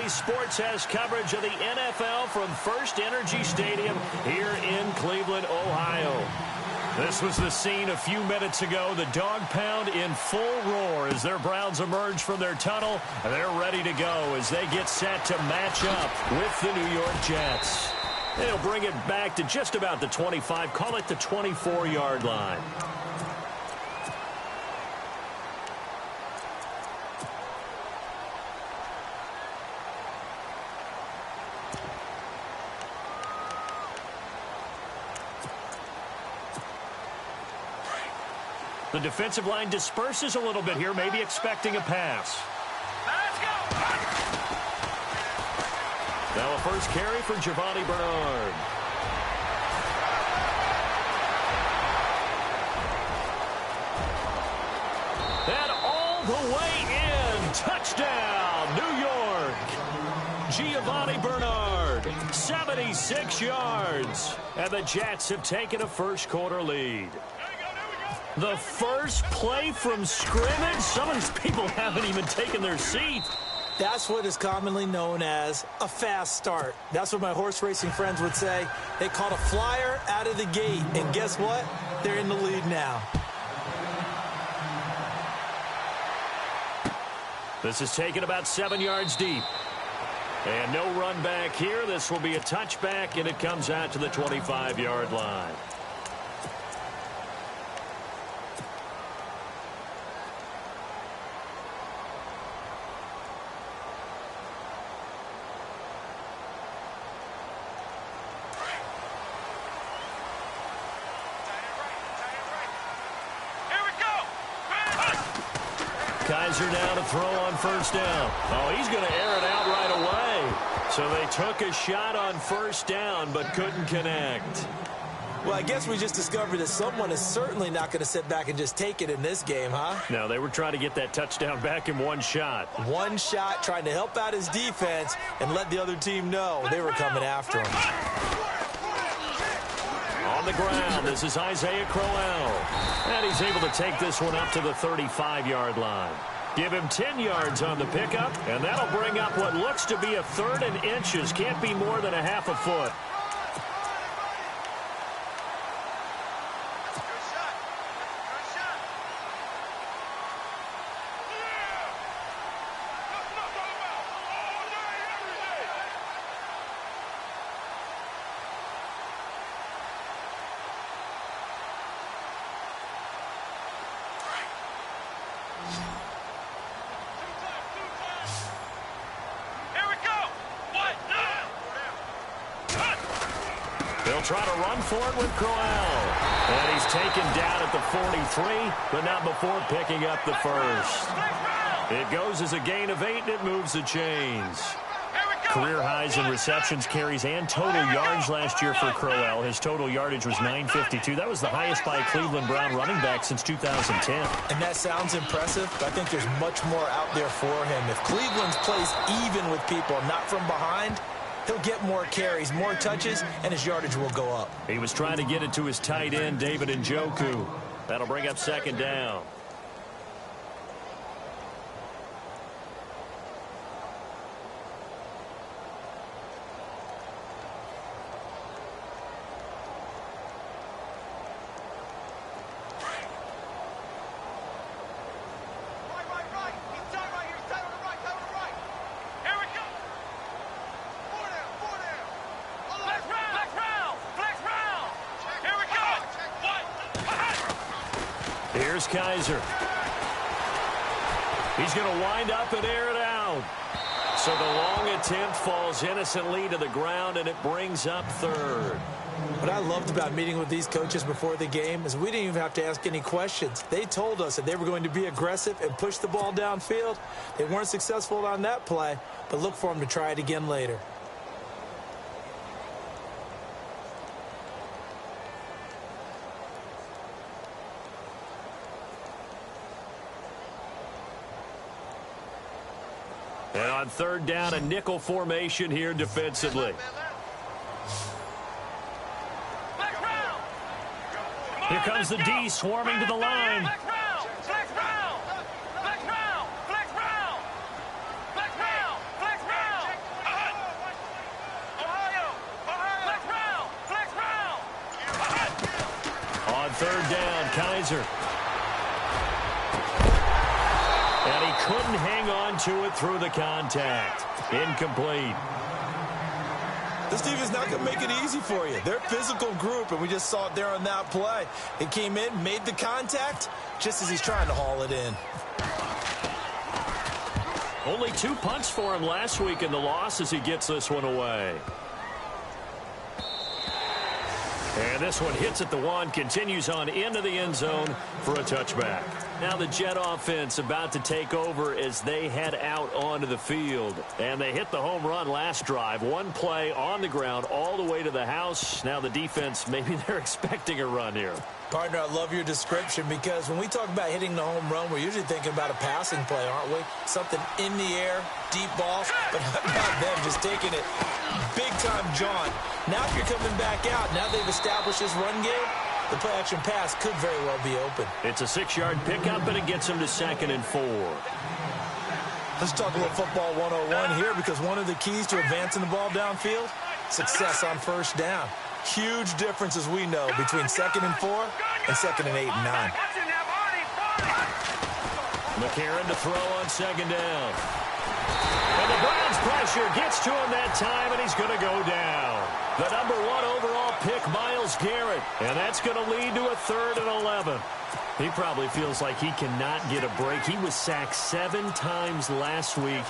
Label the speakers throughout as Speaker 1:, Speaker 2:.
Speaker 1: EA Sports has coverage of the NFL from First Energy Stadium here in Cleveland, Ohio. This was the scene a few minutes ago. The dog pound in full roar as their Browns emerge from their tunnel. They're ready to go as they get set to match up with the New York Jets. They'll bring it back to just about the 25, call it the 24-yard line. The defensive line disperses a little bit here, maybe expecting a pass.
Speaker 2: Let's go!
Speaker 1: Now a first carry for Giovanni Bernard. And all the way in. Touchdown, New York. Giovanni Bernard, 76 yards. And the Jets have taken a first-quarter lead. The first play from scrimmage. Some of these people haven't even taken their seat.
Speaker 3: That's what is commonly known as a fast start. That's what my horse racing friends would say. They caught a flyer out of the gate. And guess what? They're in the lead now.
Speaker 1: This is taken about 7 yards deep. And no run back here. This will be a touchback, and it comes out to the 25-yard line. Kaiser now to throw on first down. Oh, he's going to air it out right away. So they took a shot on first down but couldn't connect.
Speaker 3: Well, I guess we just discovered that someone is certainly not going to sit back and just take it in this game, huh?
Speaker 1: No, they were trying to get that touchdown back in one shot.
Speaker 3: One shot, trying to help out his defense and let the other team know they were coming after him.
Speaker 1: On the ground, this is Isaiah Crowell. And he's able to take this one up to the 35-yard line. Give him 10 yards on the pickup, and that'll bring up what looks to be a third and inches. Can't be more than a half a foot. They'll try to run for it with Crowell. And he's taken down at the 43, but not before picking up the first. It goes as a gain of 8, and it moves the chains. Career highs in receptions, carries, and total yards last year for Crowell. His total yardage was 952. That was the highest by a Cleveland Brown running back since 2010.
Speaker 3: And that sounds impressive, but I think there's much more out there for him. If Cleveland plays even with people, not from behind, he'll get more carries, more touches, and his yardage will go up.
Speaker 1: He was trying to get it to his tight end, David Njoku. That'll bring up second down. Here's Kaiser. He's going to wind up and air it out. So the long attempt falls innocently to the ground, and it brings up third.
Speaker 3: What I loved about meeting with these coaches before the game is we didn't even have to ask any questions. They told us that they were going to be aggressive and push the ball downfield. They weren't successful on that play, but look for them to try it again later.
Speaker 1: And on third down, a nickel formation here defensively. Here comes the D swarming to the line. third down, Kaiser. And he couldn't hang on to it through the contact. Incomplete.
Speaker 3: This defense is not going to make it easy for you. They're a physical group, and we just saw it there on that play. It came in, made the contact, just as he's trying to haul it in.
Speaker 1: Only 2 punts for him last week in the loss as he gets this one away. And this one hits at the 1, continues on into the end zone for a touchback. Now the Jet offense about to take over as they head out onto the field. And they hit the home run last drive. 1 play on the ground all the way to the house. Now the defense, maybe they're expecting a run here.
Speaker 3: Partner, I love your description because when we talk about hitting the home run, we're usually thinking about a passing play, aren't we? Something in the air, deep balls, but not them just taking it big-time jaunt. Now if you're coming back out, now they've established this run game, the play-action pass could very well be open.
Speaker 1: It's a 6-yard pickup, and it gets them to 2nd and 4.
Speaker 3: Let's talk a little football 101 here because one of the keys to advancing the ball downfield, success on first down. Huge difference, as we know, between 2nd and 4 and 2nd and 8 and 9.
Speaker 1: McCarron to throw on 2nd down. And the Browns pressure gets to him that time, and he's going to go down. The number 1 overall pick, Myles Garrett. And that's going to lead to a 3rd and 11. He probably feels like he cannot get a break. He was sacked 7 times last week.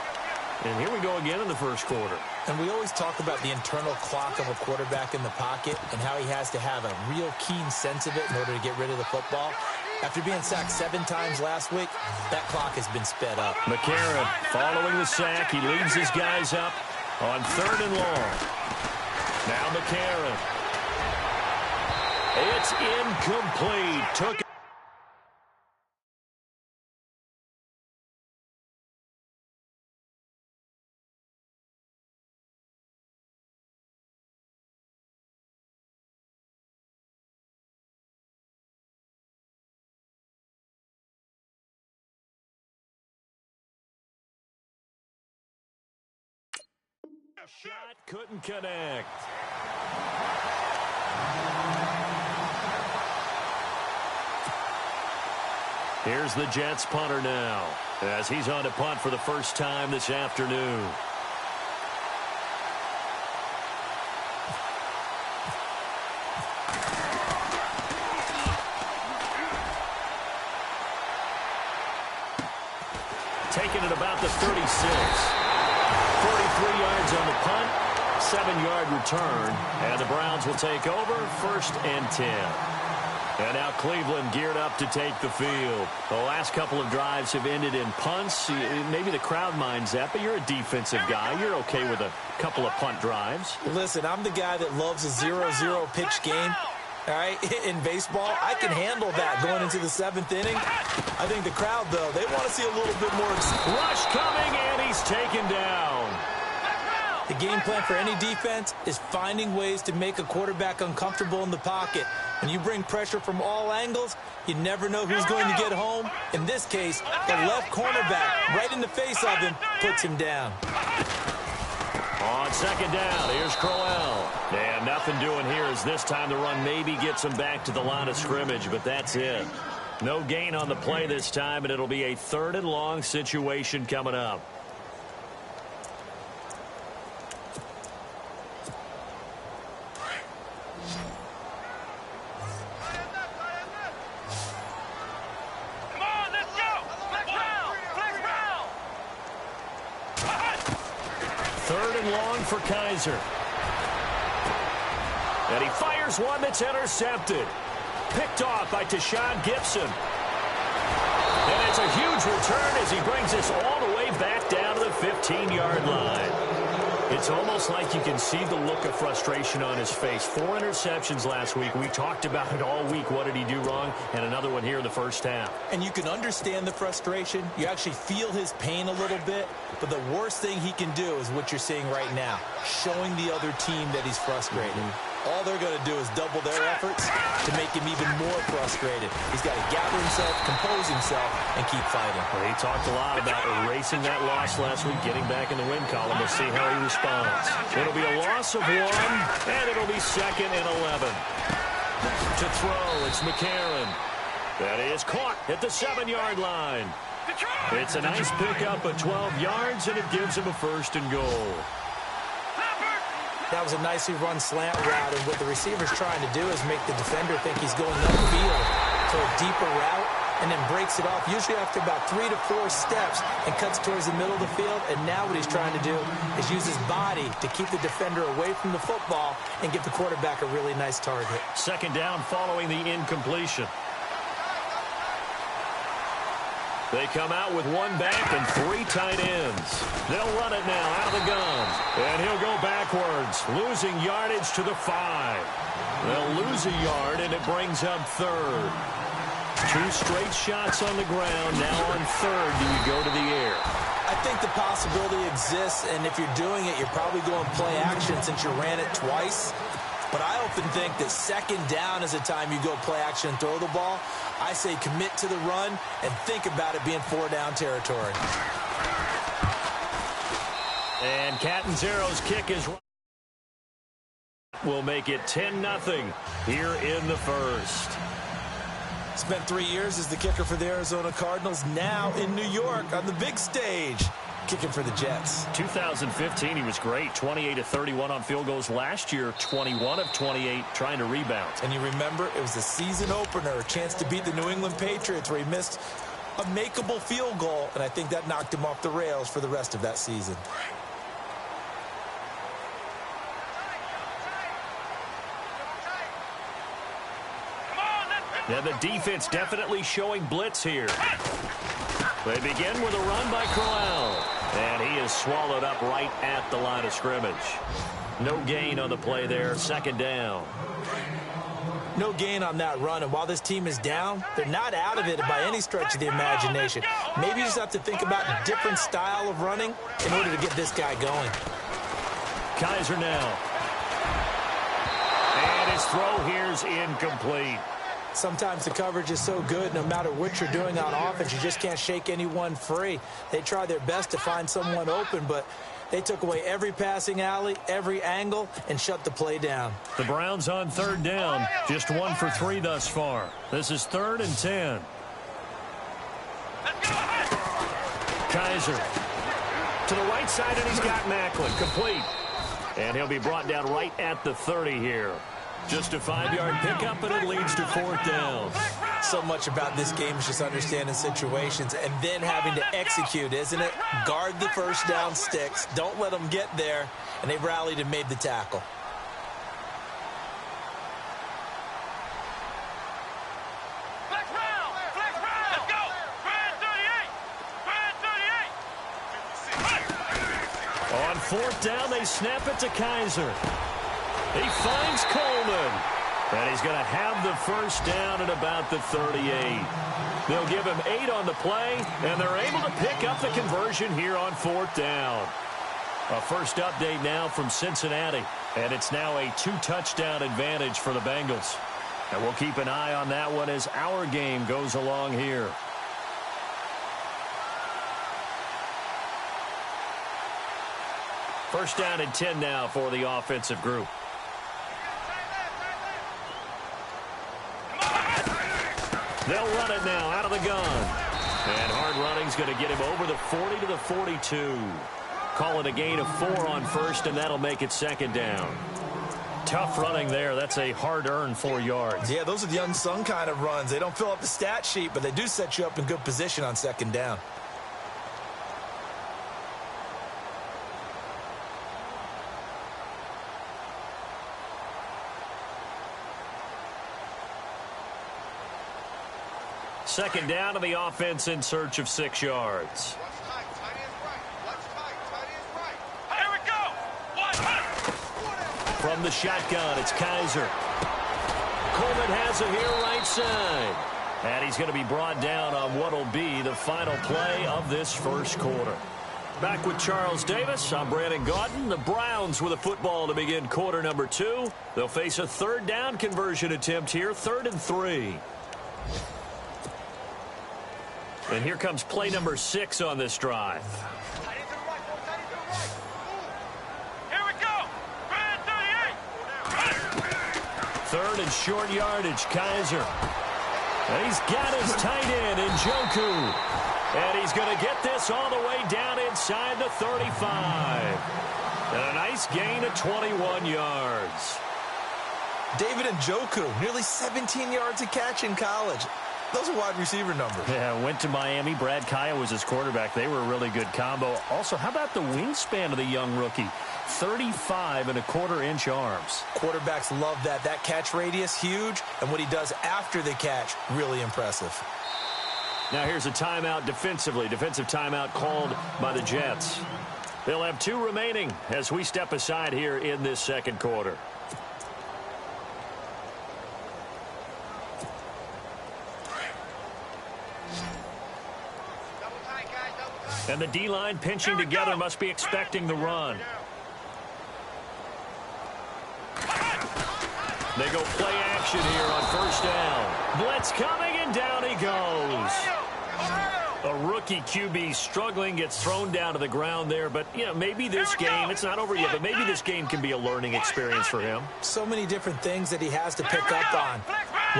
Speaker 1: And here we go again in the first quarter.
Speaker 3: And we always talk about the internal clock of a quarterback in the pocket and how he has to have a real keen sense of it in order to get rid of the football. After being sacked 7 times last week, that clock has been sped up.
Speaker 1: McCarron following the sack. He leads his guys up on 3rd and long. Now McCarron. It's incomplete. Took it. Shot couldn't connect. Here's the Jets punter now as he's on to punt for the first time this afternoon. Taking it about the 36. 43 yards on the punt, 7-yard return, and the Browns will take over 1st and 10. And now Cleveland geared up to take the field. The last couple of drives have ended in punts. Maybe the crowd minds that, but you're a defensive guy. You're okay with a couple of punt drives.
Speaker 3: Listen, I'm the guy that loves a 0-0 pitch game. All right, in baseball, I can handle that going into the 7th inning. I think the crowd, though, they want to see a little bit more.
Speaker 1: Rush coming, and he's taken down.
Speaker 3: The game plan for any defense is finding ways to make a quarterback uncomfortable in the pocket. When you bring pressure from all angles, you never know who's going to get home. In this case, the left cornerback, right in the face of him, puts him down.
Speaker 1: On 2nd down, here's Crowell. And nothing doing here as this time the run maybe gets him back to the line of scrimmage, but that's it. No gain on the play this time, and it'll be a 3rd and long situation coming up. For Kaiser. And he fires one that's intercepted. Picked off by Tashawn Gibson. And it's a huge return as he brings us all the way back down to the 15-yard line. It's almost like you can see the look of frustration on his face. 4 interceptions last week. We talked about it all week. What did he do wrong? And another one here in the first half.
Speaker 3: And you can understand the frustration. You actually feel his pain a little bit. But the worst thing he can do is what you're seeing right now, showing the other team that he's frustrated. All they're going to do is double their efforts to make him even more frustrated. He's got to gather himself, compose himself, and keep fighting.
Speaker 1: Well, he talked a lot about erasing that loss last week, getting back in the win column. We'll see how he responds. It'll be a loss of 1, and it'll be 2nd and 11. To throw, it's McCarron. That is caught at the 7-yard line. It's a nice pickup of 12 yards, and it gives him a 1st and goal.
Speaker 3: That was a nicely run slant route, and what the receiver's trying to do is make the defender think he's going upfield to a deeper route, and then breaks it off, usually after about 3 to 4 steps, and cuts towards the middle of the field. And now what he's trying to do is use his body to keep the defender away from the football and give the quarterback a really nice target.
Speaker 1: 2nd down following the incompletion. They come out with 1 back and 3 tight ends. They'll run it now out of the gun. And he'll go backwards, losing yardage to the 5. They'll lose a yard, and it brings up 3rd. 2 straight shots on the ground. Now on 3rd, do you go to the air?
Speaker 3: I think the possibility exists, and if you're doing it, you're probably going play action since you ran it twice. But I often think that 2nd down is the time you go play action and throw the ball. I say commit to the run and think about it being 4-down territory.
Speaker 1: And Catanzaro's kick is will make it 10-0 here in the 1st.
Speaker 3: Spent 3 years as the kicker for the Arizona Cardinals, now in New York on the big stage, kicking for the Jets.
Speaker 1: 2015, he was great. 28 of 31 on field goals. Last year, 21 of 28 trying to rebound.
Speaker 3: And you remember, it was a season opener, a chance to beat the New England Patriots where he missed a makeable field goal, and I think that knocked him off the rails for the rest of that season.
Speaker 1: Yeah, the defense definitely showing blitz here. They begin with a run by Corral, and he is swallowed up right at the line of scrimmage. No gain on the play there, 2nd down.
Speaker 3: No gain on that run, and while this team is down, they're not out of it by any stretch of the imagination. Maybe you just have to think about a different style of running in order to get this guy going.
Speaker 1: Kaiser now. And his throw here's incomplete.
Speaker 3: Sometimes the coverage is so good, no matter what you're doing on offense, you just can't shake anyone free. They try their best to find someone open, but they took away every passing alley, every angle, and shut the play down.
Speaker 1: The Browns on 3rd down, just 1 for 3 thus far. This is 3rd and 10. Kaiser to the right side, and he's got Macklin complete. And he'll be brought down right at the 30 here. Just a 5-yard pickup, and it leads to 4th down.
Speaker 3: So much about this game is just understanding situations and then having to execute, isn't it? Guard the 1st down sticks. Don't let them get there. And they rallied and made the tackle.
Speaker 2: Flex round. Let's go. Brand 38.
Speaker 1: On 4th down, they snap it to Kaiser. He finds Coleman, and he's going to have the 1st down at about the 38. They'll give him 8 on the play, and they're able to pick up the conversion here on 4th down. A first update now from Cincinnati, and it's now a 2-touchdown advantage for the Bengals. And we'll keep an eye on that one as our game goes along here. First down and 10 now for the offensive group. They'll run it now out of the gun. And hard running's going to get him over the 40 to the 42. Call it a gain of 4 on 1st, and that'll make it 2nd down. Tough running there. That's a hard-earned 4 yards.
Speaker 3: Yeah, those are the unsung kind of runs. They don't fill up the stat sheet, but they do set you up in good position on 2nd down.
Speaker 1: Second down to the offense in search of 6 yards.
Speaker 2: Here we go.
Speaker 1: From the shotgun, it's Kaiser. Coleman has it here right side. And he's going to be brought down on what will be the final play of this 1st quarter. Back with Charles Davis, I'm Brandon Gaudin. The Browns with a football to begin quarter number 2. They'll face a 3rd down conversion attempt here, 3rd and 3. And here comes play number 6 on this drive.
Speaker 2: Here we go. Brand 38.
Speaker 1: 3rd and short yardage. Kaiser. And he's got his tight end in Njoku. And he's going to get this all the way down inside the 35. And a nice gain of 21 yards.
Speaker 3: David Njoku, nearly 17 yards a catch in college. Those are wide receiver numbers.
Speaker 1: Yeah, went to Miami. Brad Kaya was his quarterback. They were a really good combo. Also, how about the wingspan of the young rookie? 35.25-inch arms.
Speaker 3: Quarterbacks love that. That catch radius, huge. And what he does after the catch, really impressive.
Speaker 1: Now here's a timeout defensively. Defensive timeout called by the Jets. They'll have 2 remaining as we step aside here in this second quarter. And the D-line pinching together must be expecting the run. They go play action here on 1st down. Blitz coming, and down he goes. A rookie QB struggling, gets thrown down to the ground there. But, you know, maybe this game, it's not over yet, but maybe this game can be a learning experience for him.
Speaker 3: So many different things that he has to pick up on.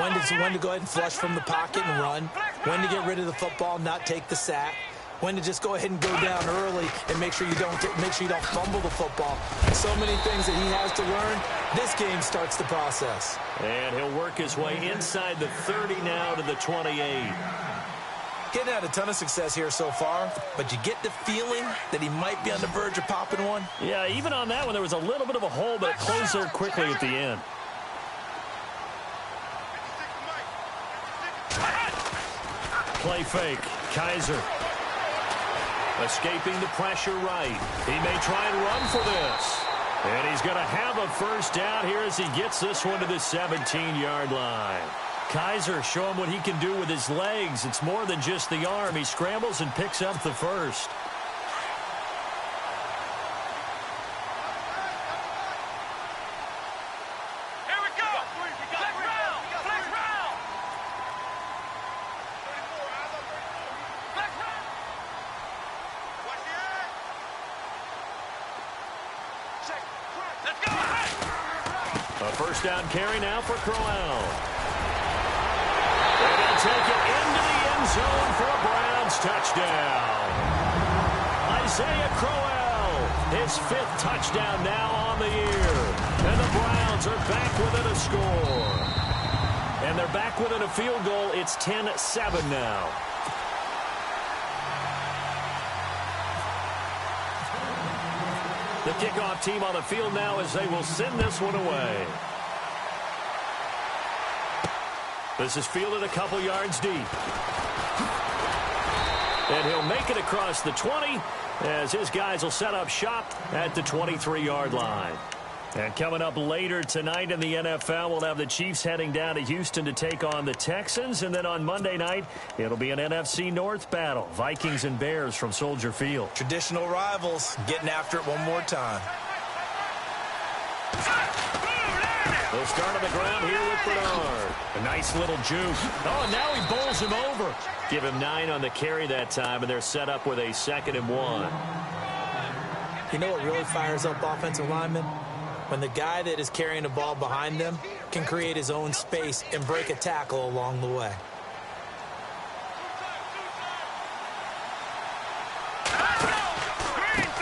Speaker 3: When to go ahead and flush from the pocket and run. When to get rid of the football, not take the sack. When to just go ahead and go down early and make sure you don't fumble the football. So many things that he has to learn. This game starts the process.
Speaker 1: And he'll work his way inside the 30 now to the 28.
Speaker 3: Getting had a ton of success here so far, but you get the feeling that he might be on the verge of popping one.
Speaker 1: Yeah, even on that one, there was a little bit of a hole, but it closed there quickly at the end. Play fake. Kaiser. Escaping the pressure right. He may try and run for this. And he's going to have a 1st down here as he gets this one to the 17-yard line. Kaiser, show him what he can do with his legs. It's more than just the arm. He scrambles and picks up the 1st.
Speaker 2: Here we go. Flex round. Flex round. Flex round. Watch the eye. Check. Let's go.
Speaker 1: A 1st down carry now for Crowell. They're going to take it into the end zone for a Browns touchdown. Isaiah Crowell, his 5th touchdown now on the year. And the Browns are back within a score. And they're back within a field goal. It's 10-7 now. The kickoff team on the field now as they will send this one away. This is fielded a couple yards deep. And he'll make it across the 20 as his guys will set up shop at the 23-yard line. And coming up later tonight in the NFL, we'll have the Chiefs heading down to Houston to take on the Texans. And then on Monday night, it'll be an NFC North battle. Vikings and Bears from Soldier Field.
Speaker 3: Traditional rivals getting after it one more time.
Speaker 1: They'll start on the ground here with Bernard. A nice little juke. Oh, and now he bowls him over. Give him 9 on the carry that time, and they're set up with a 2nd and 1.
Speaker 3: You know what really fires up offensive linemen? When the guy that is carrying the ball behind them can create his own space and break a tackle along the way.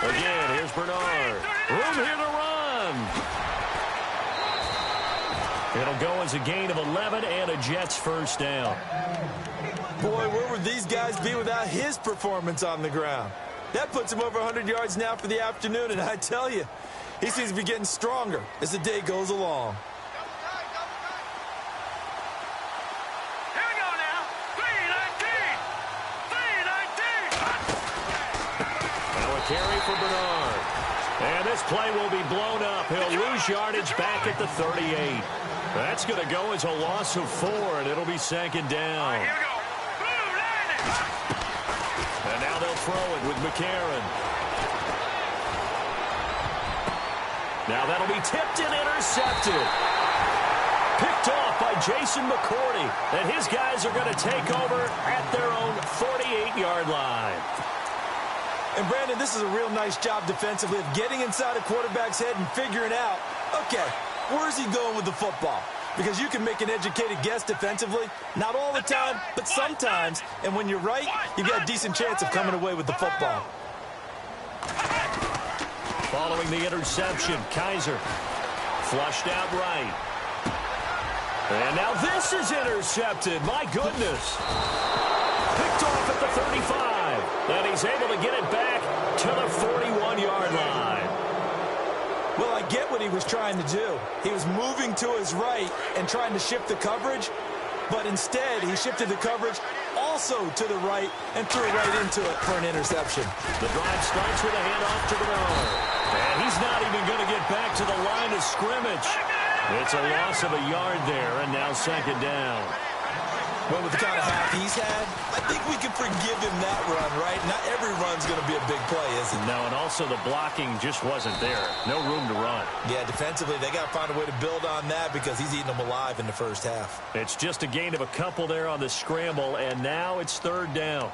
Speaker 1: Again, here's Bernard. Room here to run. It'll go as a gain of 11 and a Jets 1st down.
Speaker 3: Boy, where would these guys be without his performance on the ground? That puts him over 100 yards now for the afternoon, and I tell you, he seems to be getting stronger as the day goes along.
Speaker 2: Here we go now. 319. 319.
Speaker 1: Now a carry for Bernard. And this play will be blown up. He'll lose yardage back at the 38. That's going to go as a loss of 4, and it'll be 2nd down.
Speaker 2: Here we go.
Speaker 1: And now they'll throw it with McCarron. Now that'll be tipped and intercepted. Picked off by Jason McCourty. And his guys are going to take over at their own 48-yard line.
Speaker 3: And, Brandon, this is a real nice job defensively of getting inside a quarterback's head and figuring out, okay, where's he going with the football? because you can make an educated guess defensively. Not all the time, but sometimes. And when you're right, you've got a decent chance of coming away with the football.
Speaker 1: Following the interception, Kaiser flushed out right. And now this is intercepted. My goodness. Picked off at the 35. And he's able to get it back to the 41-yard line.
Speaker 3: Well, I get what he was trying to do. He was moving to his right and trying to shift the coverage, but instead he shifted the coverage also to the right and threw right into it for an interception.
Speaker 1: The drive starts with a handoff to Bernard. And he's not even going to get back to the line of scrimmage. It's a loss of a yard there, and now second down.
Speaker 3: Well, with the kind of half he's had, I think we can forgive him that run, right? Not every run's going to be a big play, is it?
Speaker 1: No, and also the blocking just wasn't there. No room to run.
Speaker 3: Yeah, defensively, they got to find a way to build on that because he's eating them alive in the first half.
Speaker 1: It's just a gain of a couple there on the scramble, and now it's third down.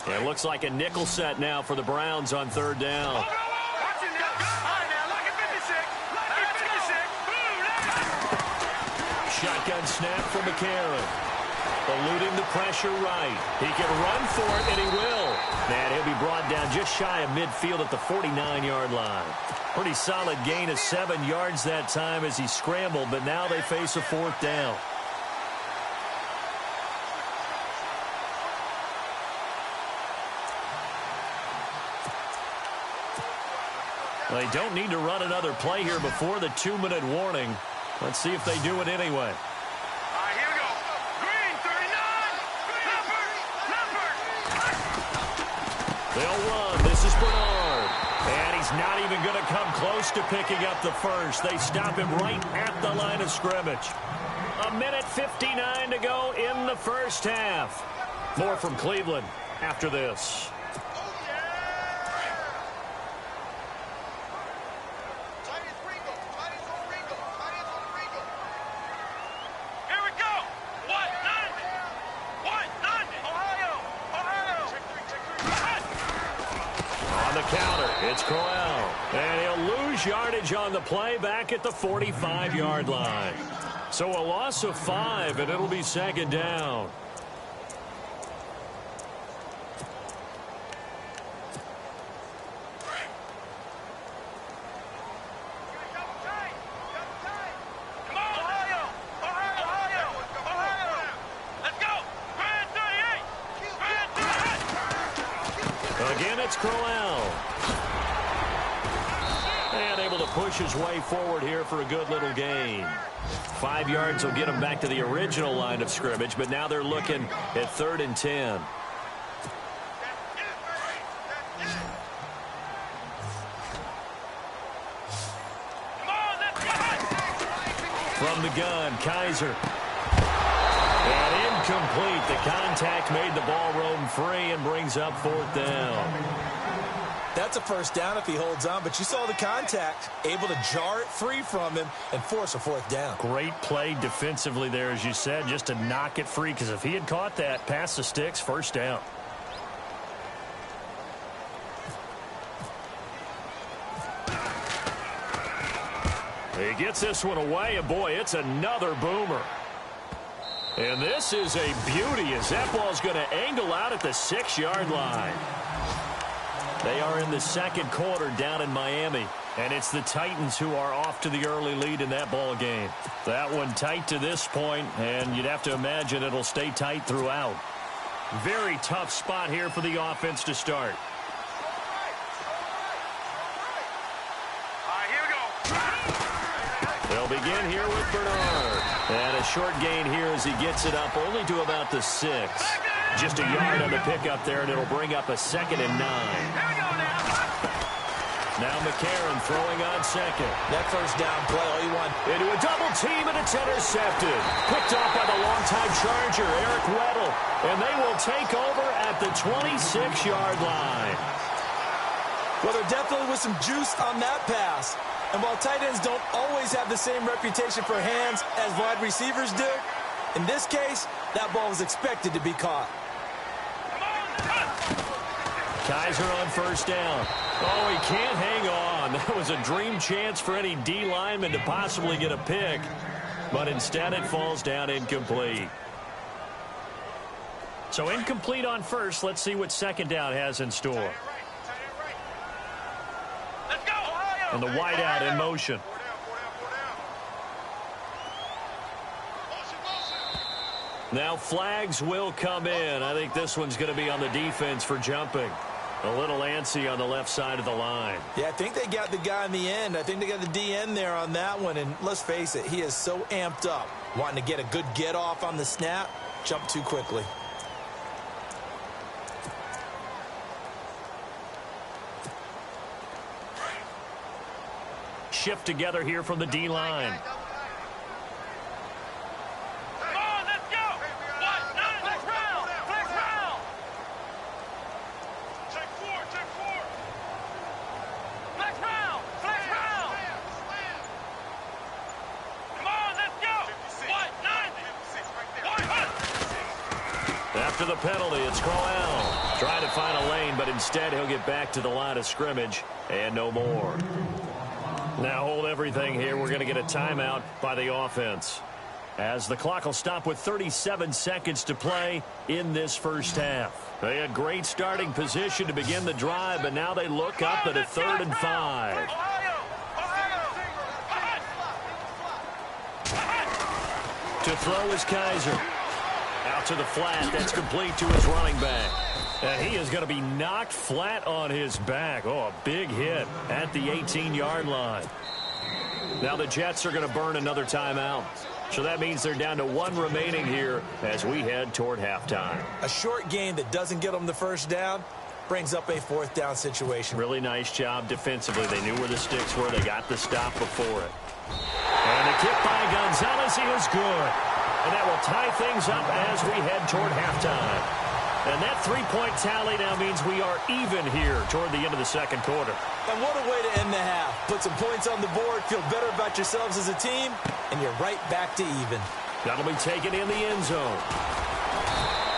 Speaker 1: It looks like a nickel set now for the Browns on third down. Shotgun snap from McCarron. Eluding the pressure right. He can run for it, and he will. And he'll be brought down just shy of midfield at the 49-yard line. Pretty solid gain of 7 yards that time as he scrambled, but now they face a fourth down. They don't need to run another play here before the 2-minute warning. Let's see if they do it anyway.
Speaker 2: All right, here we go. Green, 39.
Speaker 1: They'll run. This is Bernard. And he's not even going to come close to picking up the first. They stop him right at the line of scrimmage. 1:59 to go in the first half. More from Cleveland after this. It's Crowell, and he'll lose yardage on the play back at the 45-yard line. So a loss of 5, and it'll be second down. Again, it's Crowell. And able to push his way forward here for a good little gain. 5 yards will get him back to the original line of scrimmage, but now they're looking at 3rd and 10. From the gun, Kaiser. And incomplete. The contact made the ball roam free and brings up 4th down.
Speaker 3: That's a first down if he holds on, but you saw the contact, able to jar it free from him and force a 4th down.
Speaker 1: Great play defensively there, as you said, just to knock it free, because if he had caught that, past the sticks, first down. He gets this one away, and boy, it's another boomer. And this is a beauty as that ball's going to angle out at the 6-yard line. They are in the second quarter down in Miami, and it's the Titans who are off to the early lead in that ball game. That one tight to this point, and you'd have to imagine it'll stay tight throughout. Very tough spot here for the offense to start. They'll begin here with Bernard. And a short gain here as he gets it up only to about the 6. Just a yard on the pickup there, and it'll bring up a 2nd and 9. Now McCarron throwing on second.
Speaker 3: That first down play, all you want.
Speaker 1: Into a double team, and it's intercepted. Picked off by the longtime Charger, Eric Weddle. And they will take over at the 26-yard line.
Speaker 3: Well, there definitely was some juice on that pass. And while tight ends don't always have the same reputation for hands as wide receivers do, in this case, that ball was expected to be caught.
Speaker 1: Kaiser on first down. Oh, he can't hang on. That was a dream chance for any D lineman to possibly get a pick, but instead it falls down incomplete. So incomplete on first. Let's see what second down has in store.
Speaker 2: Let's go, Ohio.
Speaker 1: And the wideout in motion. Now flags will come in. I think this one's going to be on the defense for jumping. A little antsy on the left side of the line.
Speaker 3: Yeah, I think they got the guy in the end. I think they got the DN there on that one. And let's face it, he is so amped up, wanting to get a good get off on the snap, jump too quickly.
Speaker 1: Shift together here from the D-line. After the penalty, it's Crowell. Trying to find a lane, but instead he'll get back to the line of scrimmage and no more. Now hold everything here. We're going to get a timeout by the offense, as the clock will stop with 37 seconds to play in this first half. They had great starting position to begin the drive, but now they look up at a 3rd and 5. To throw is Kaiser. Out to the flat. That's complete to his running back. And he is going to be knocked flat on his back. Oh, a big hit at the 18-yard line. Now the Jets are going to burn another timeout. So that means they're down to 1 remaining here as we head toward halftime.
Speaker 3: A short game that doesn't get them the first down brings up a 4th down situation.
Speaker 1: Really nice job defensively. They knew where the sticks were. They got the stop before it. And a kick by Gonzalez. He is good. And that will tie things up as we head toward halftime. And that 3-point tally now means we are even here toward the end of the second quarter.
Speaker 3: And what a way to end the half. Put some points on the board, feel better about yourselves as a team, and you're right back to even.
Speaker 1: That'll be taken in the end zone.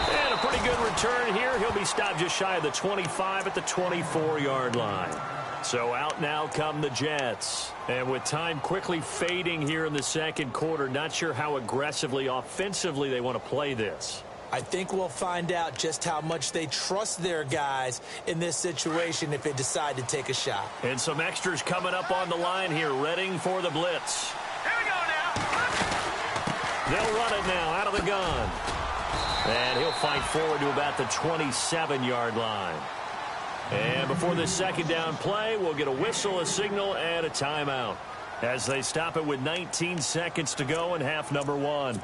Speaker 1: And a pretty good return here. He'll be stopped just shy of the 25 at the 24-yard line. So out now come the Jets. And with time quickly fading here in the second quarter, not sure how aggressively, offensively they want to play this.
Speaker 3: I think we'll find out just how much they trust their guys in this situation if they decide to take a shot.
Speaker 1: And some extras coming up on the line here, readying for the blitz.
Speaker 2: Here we go now.
Speaker 1: They'll run it now out of the gun. And he'll fight forward to about the 27-yard line. And before this second down play, we'll get a whistle, a signal, and a timeout as they stop it with 19 seconds to go in half number 1.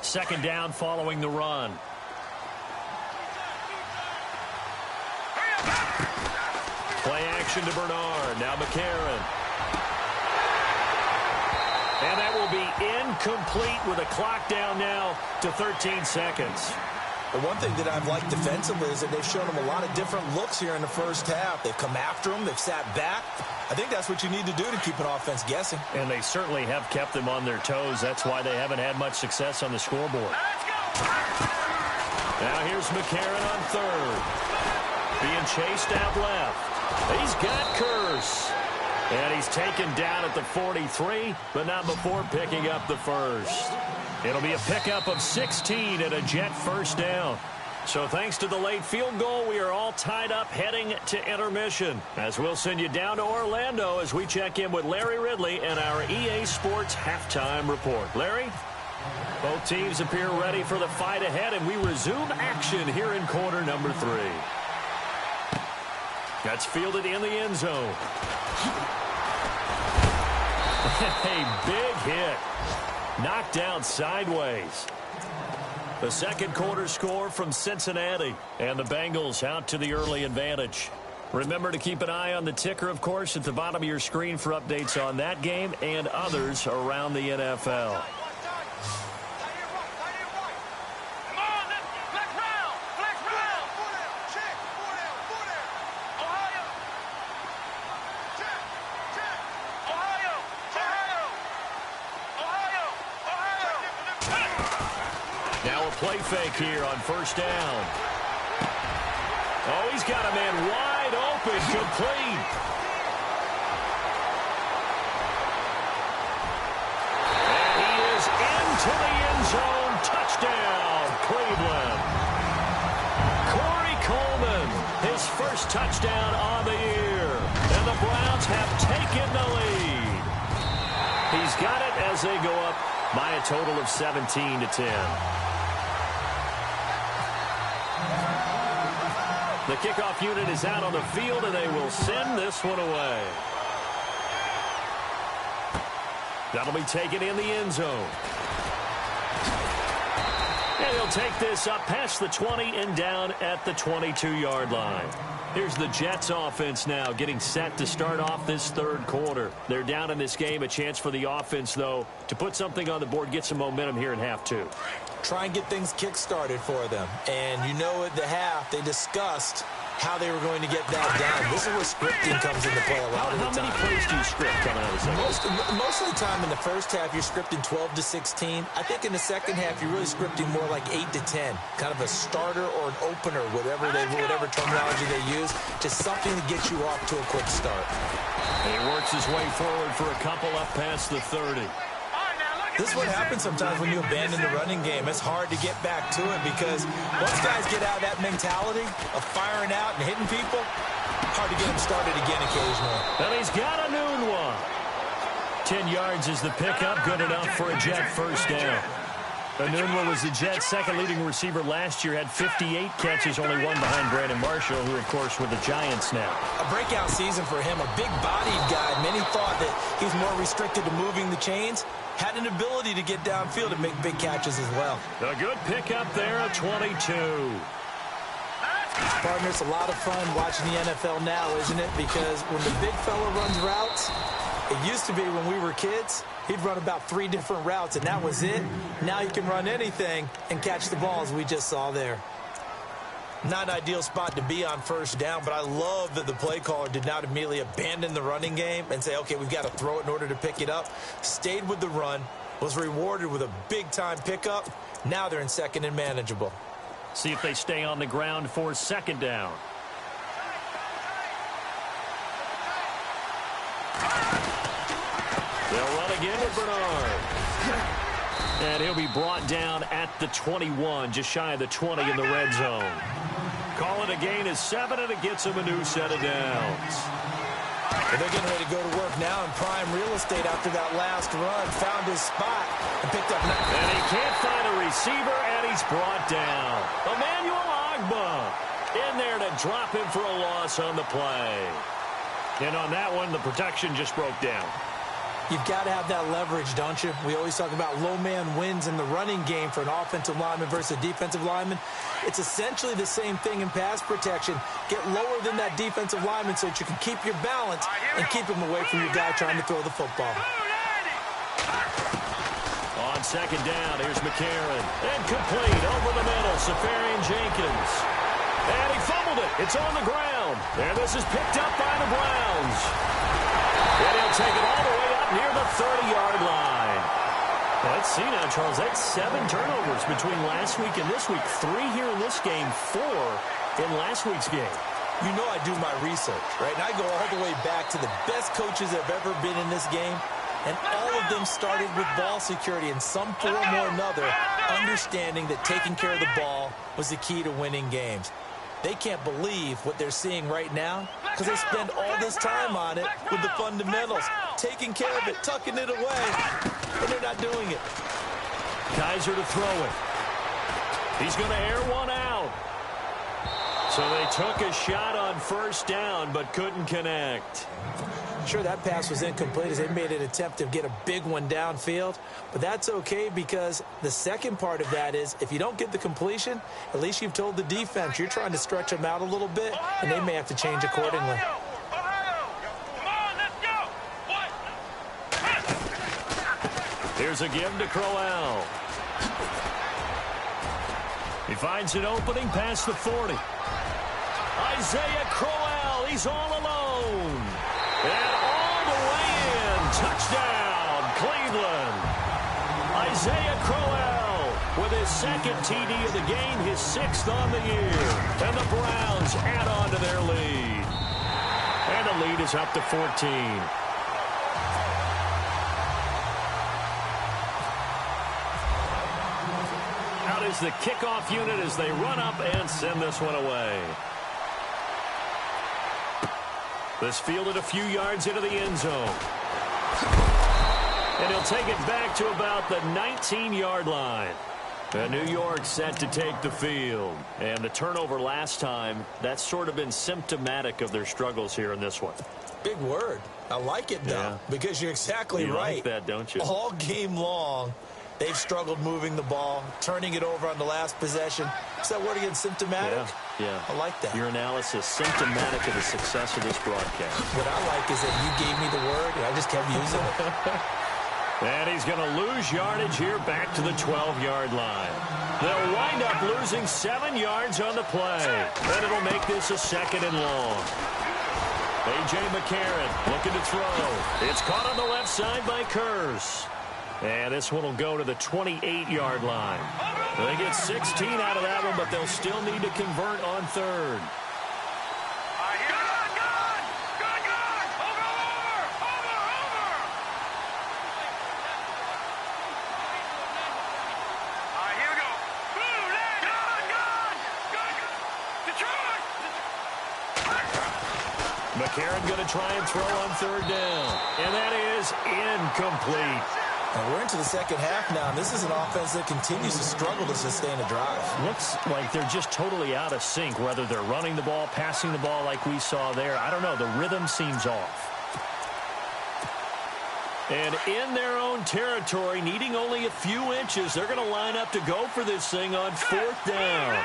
Speaker 1: Second down following the run. Play action to Bernard. Now McCarron. And that will be incomplete with a clock down now to 13 seconds.
Speaker 3: The one thing that I've liked defensively is that they've shown them a lot of different looks here in the first half. They've come after them. They've sat back. I think that's what you need to do to keep an offense guessing.
Speaker 1: And they certainly have kept them on their toes. That's why they haven't had much success on the scoreboard. Now here's McCarron on 3rd. Being chased out left. He's got Curse. And he's taken down at the 43, but not before picking up the first. It'll be a pickup of 16 and a Jet first down. So thanks to the late field goal, we are all tied up heading to intermission, as we'll send you down to Orlando as we check in with Larry Ridley and our EA Sports halftime report. Larry? Both teams appear ready for the fight ahead, and we resume action here in quarter number 3. That's fielded in the end zone. A big hit. Knocked down sideways. The second quarter score from Cincinnati, and the Bengals out to the early advantage. Remember to keep an eye on the ticker, of course, at the bottom of your screen for updates on that game and others around the NFL. a play fake here on first down. Oh, he's got a man wide open, complete. And he is into the end zone. Touchdown, Cleveland. Corey Coleman, his first touchdown on the year. And the Browns have taken the lead. He's got it as they go up by a total of 17-10. The kickoff unit is out on the field, and they will send this one away. That'll be taken in the end zone. And he'll take this up past the 20 and down at the 22-yard line. Here's the Jets offense now getting set to start off this third quarter. They're down in this game. A chance for the offense, though, to put something on the board, get some momentum here in half two.
Speaker 3: Try and get things kick-started for them. And you know at the half, they discussed how they were going to get that done. This is where scripting comes into play a lot of the time.
Speaker 1: How many plays do you script coming out of the second?
Speaker 3: Most of the time in the first half, you're scripting 12 to 16. I think in the second half, you're really scripting more like 8 to 10. Kind of a starter or an opener, whatever terminology they use. Just something to get you off to a quick start.
Speaker 1: He works his way forward for a couple up past the 30.
Speaker 3: This is what happens sometimes when you abandon the running game. It's hard to get back to it because once guys get out of that mentality of firing out and hitting people, hard to get them started again occasionally.
Speaker 1: And he's got a noon one. 10 yards is the pickup, good enough for a Jet first down. Enunwa was the Jets' second leading receiver last year, had 58 catches, only one behind Brandon Marshall, who, of course, with the Giants now.
Speaker 3: A breakout season for him, a big-bodied guy. Many thought that he's more restricted to moving the chains. Had an ability to get downfield and make big catches as well.
Speaker 1: A good pickup there, a 22.
Speaker 3: Partner, it's a lot of fun watching the NFL now, isn't it? Because when the big fella runs routes, it used to be when we were kids, he'd run about 3 different routes, and that was it. Now he can run anything and catch the ball, as we just saw there. Not an ideal spot to be on first down, but I love that the play caller did not immediately abandon the running game and say, okay, we've got to throw it in order to pick it up. Stayed with the run, was rewarded with a big-time pickup. Now they're in second and manageable.
Speaker 1: See if they stay on the ground for second down. They'll run again with Bernard. And he'll be brought down at the 21, just shy of the 20 in the red zone. Call it a gain of 7, and it gets him a new set of downs.
Speaker 3: And they're getting ready to go to work now in prime real estate after that last run. Found his spot and picked up 9.
Speaker 1: And he can't find a receiver, and he's brought down. Emmanuel Ogbah in there to drop him for a loss on the play. And on that one, the protection just broke down.
Speaker 3: You've got to have that leverage, don't you? We always talk about low man wins in the running game for an offensive lineman versus a defensive lineman. It's essentially the same thing in pass protection. Get lower than that defensive lineman so that you can keep your balance and keep him away from your guy trying to throw the football.
Speaker 1: On second down, here's McCarron. And complete over the middle, Safarian Jenkins. And he fumbled it. It's on the ground. And this is picked up by the Browns. And he'll take it all the way up near the 30-yard line. Let's see now, Charles. That's 7 turnovers between last week and this week. 3 here in this game, 4 in last week's game.
Speaker 3: You know I do my research, right? And I go all the way back to the best coaches that have ever been in this game. And all of them started with ball security in some form or another, understanding that taking care of the ball was the key to winning games. They can't believe what they're seeing right now because they spend all this time on it with the fundamentals, taking care of it, tucking it away, and they're not doing it.
Speaker 1: Kaiser to throw it. He's going to air one out. So they took a shot on first down but couldn't connect.
Speaker 3: Sure, that pass was incomplete as they made an attempt to get a big one downfield. But that's okay because the second part of that is if you don't get the completion, at least you've told the defense you're trying to stretch them out a little bit, and they may have to change accordingly.
Speaker 1: Here's a give to Crowell. He finds an opening past the 40. Isaiah Crowell, he's all alone. And all the way in, touchdown, Cleveland. Isaiah Crowell with his second TD of the game, his 6th on the year. And the Browns add on to their lead. And the lead is up to 14. Out is the kickoff unit as they run up and send this one away. This fielded a few yards into the end zone. And he'll take it back to about the 19-yard line. And New York set to take the field. And the turnover last time, that's sort of been symptomatic of their struggles here in this one.
Speaker 3: Big word. I like it, though, because you're exactly right.
Speaker 1: You like that, don't you?
Speaker 3: All game long, they've struggled moving the ball, turning it over on the last possession. Is that word again, symptomatic?
Speaker 1: Yeah.
Speaker 3: I like that.
Speaker 1: Your analysis, symptomatic of the success of this broadcast.
Speaker 3: What I like is that you gave me the word, and I just kept using it.
Speaker 1: And he's going to lose yardage here back to the 12-yard line. They'll wind up losing 7 yards on the play. And it'll make this a 2nd and long. A.J. McCarron looking to throw. It's caught on the left side by Kurz. And this one will go to the 28-yard line. They get 16 out of that one, but they'll still need to convert on 3rd. McCarron going to try and throw on 3rd down. And that is incomplete.
Speaker 3: And we're into the second half now, and this is an offense that continues to struggle to sustain a drive.
Speaker 1: Looks like they're just totally out of sync, whether they're running the ball, passing the ball like we saw there. I don't know. The rhythm seems off. And in their own territory, needing only a few inches, they're going to line up to go for this thing on 4th down.